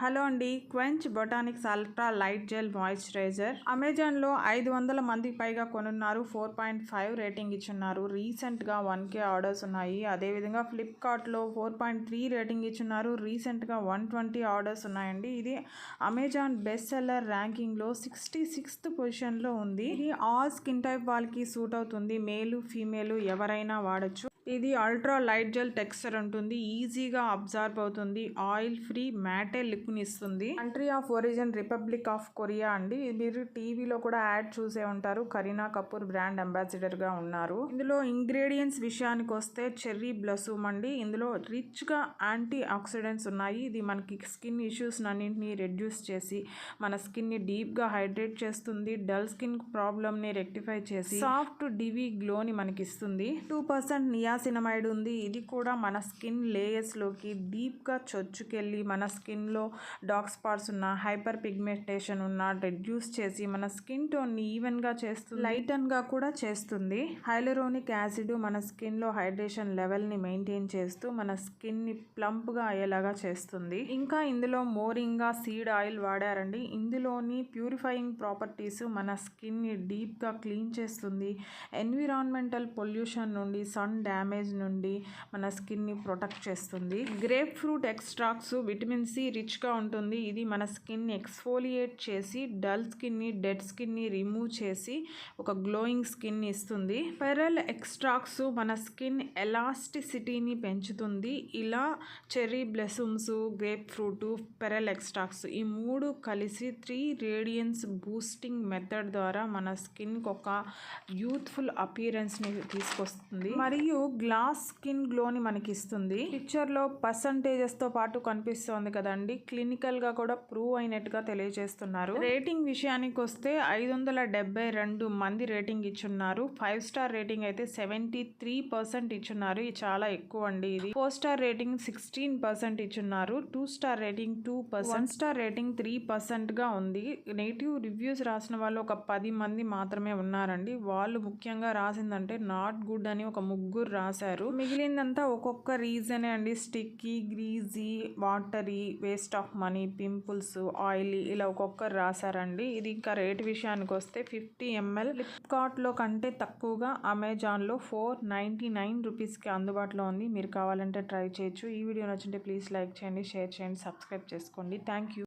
Hello అండి, Quench Botanics ultra light gel moisturizer అమెజాన్లో 500 మందికి పైగా కొనున్నారు. 4.5 రేటింగ్ ఇచ్చున్నారు. రీసెంట్గా 1K ఆర్డర్స్ ఉన్నాయి. అదేవిధంగా ఫ్లిప్కార్ట్లో 4.3 రేటింగ్ ఇచ్చున్నారు. రీసెంట్గా 120 ఆర్డర్స్ ఉన్నాయండి. ఇది అమెజాన్ బెస్ట్ సెల్లర్ ర్యాంకింగ్లో 66th పొజిషన్లో ఉంది. ఇది ఆల్ స్కిన్ టైప్ వాళ్ళకి సూట్ అవుతుంది. మేలు ఫీమేలు ఎవరైనా వాడచ్చు. ఇది అల్ట్రా లైట్ జెల్ టెక్స్చర్ ఉంటుంది. ఈజీగా అబ్జర్వ్ అవుతుంది. ఆయిల్ ఫ్రీ మ్యాటే లుక్ని ఇస్తుంది. Country of origin republic of Korea అండి. మీరు టీవీలో కూడా యాడ్ చూసే ఉంటారు. కరీనా కపూర్ బ్రాండ్ అంబాసిడర్గా ఉన్నారు. ఇందులో ఇంగ్రీడియంట్స్ విషయానికి వస్తే చెర్రీ బ్లసూమ్ అండి. ఇందులో రిచ్గా యాంటీ ఆక్సిడెంట్స్ ఉన్నాయి. ఇది మనకి స్కిన్ ఇష్యూస్ అన్నింటినీ రెడ్యూస్ చేసి మన స్కిన్ని డీప్గా హైడ్రేట్ చేస్తుంది. డల్ స్కిన్ ప్రాబ్లమ్ని రెక్టిఫై చేసి సాఫ్ట్ డివీ గ్లోని మనకిస్తుంది. 2% నియాసినమైడ్ ఉంది. ఇది కూడా మన స్కిన్ లేయర్స్లోకి డీప్గా చొచ్చుకెళ్ళి మన స్కిన్లో డార్క్ స్పాట్స్ ఉన్న హైపర్ పిగ్మెంటేషన్ ఉన్న రెడ్యూస్ చేసి మన స్కిన్ టోన్ని ఈవెన్గా చేస్తుంది. లైటన్గా కూడా చేస్తుంది. హైలరోనిక్ యాసిడ్ మన స్కిన్లో హైడ్రేషన్ లెవెల్ని మెయింటైన్ చేస్తూ మన స్కిన్ని ప్లంప్గా అయ్యేలాగా చేస్తుంది. ఇంకా ఇందులో మోరింగా సీడ్ ఆయిల్ వాడారండి. ఇందులోని ప్యూరిఫైయింగ్ ప్రాపర్టీస్ మన స్కిన్ని డీప్గా క్లీన్ చేస్తుంది. ఎన్విరాన్మెంటల్ పొల్యూషన్ నుండి సన్ డ్యామేజ్ నుండి మన స్కిన్ని ప్రొటెక్ట్ చేస్తుంది. Grapefruit extracts vitamin C రిచ్గా ఉంటుంది. ఇది మన స్కిన్ని ఎక్స్ఫోలియేట్ చేసి డల్ స్కిన్ని డెడ్ స్కిన్ని రిమూవ్ చేసి ఒక గ్లోయింగ్ స్కిన్ ఇస్తుంది. పెరల్ ఎక్స్ట్రాక్ట్స్ మన స్కిన్ ఎలాస్టిసిటీని పెంచుతుంది. ఇలా cherry blossoms, grapefruit, pearl extracts ఈ మూడు కలిసి 3 రేడియన్స్ బూస్టింగ్ మెథడ్ ద్వారా మన స్కిన్కి ఒక యూత్ఫుల్ అపియరెన్స్ని తీసుకొస్తుంది. మరియు గ్లాస్ స్కిన్ గ్లోని మనకి ఇస్తుంది. పిక్చర్లో పర్సంటేజెస్తో పాటు కనిపిస్తోంది కదండి. క్లినికల్గా కూడా ప్రూవ్ అయినట్టుగా తెలియజేస్తున్నారు. రేటింగ్ విషయానికి వస్తే 572 మంది రేటింగ్ ఇచ్చున్నారు. 5 స్టార్ రేటింగ్ అయితే 73% ఇచ్చున్నారు. ఇది చాలా ఎక్కువ అండి. ఇది 4 స్టార్ రేటింగ్ 16% ఇచ్చున్నారు. 2 స్టార్ రేటింగ్ 2%, 1 స్టార్ రేటింగ్ 3%గా ఉంది. నెగిటివ్ రివ్యూస్ రాసిన వాళ్ళు ఒక 10 మంది మాత్రమే ఉన్నారండి. వాళ్ళు ముఖ్యంగా రాసిందంటే నాట్ గుడ్ అని ఒక ముగ్గురు రాశారు. మిగిలిందంతా ఒక్కొక్క రీజనే అండి. Sticky, greasy, watery, waste of money, pimples, oily ఇలా ఒక్కొక్కరు రాశారండి. ఇది ఇంకా రేట్ విషయానికి వస్తే 50 ml ఫ్లిప్కార్ట్లో కంటే తక్కువగా అమెజాన్లో 499 రూపీస్కి అందుబాటులో ఉంది. మీరు కావాలంటే ట్రై చేయొచ్చు. ఈ వీడియో నచ్చింటే ప్లీజ్ లైక్ చేయండి, షేర్ చేయండి, సబ్స్క్రైబ్ చేసుకోండి. Thank you.